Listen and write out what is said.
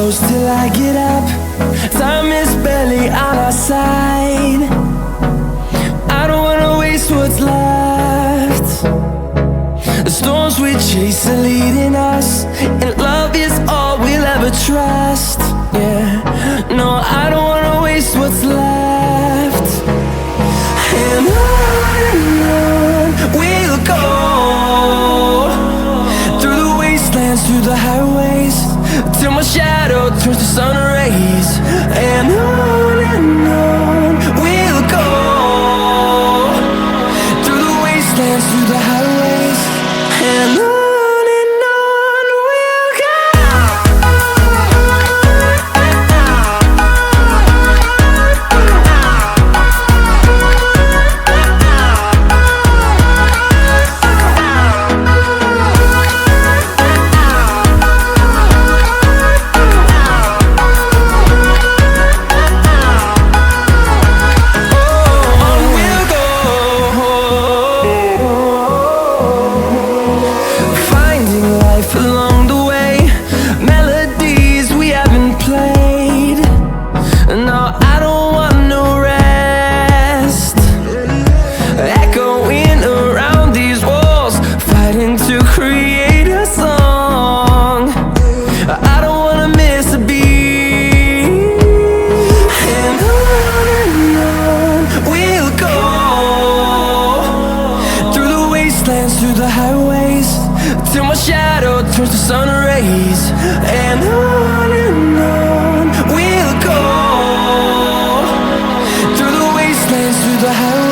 close till I get up. Time is barely on our side. I don't wanna waste what's left. The storms we chase are leading us, and love is all we'll ever trust. Yeah, no, I don't wanna waste what's left. And on we'll go, through the wastelands, through the highways, till my shadow turns to sun rays. And on we'll go, through the wastelands, through the highways, and on. Along the way, melodies we haven't played. No, I don't want no rest. Echoing around these walls, fighting to create a song. I don't wanna miss a beat. And on we'll go, through the wastelands, through the highways, till my shadow turns to sun rays. And on we'll go, through the wastelands, through the highways.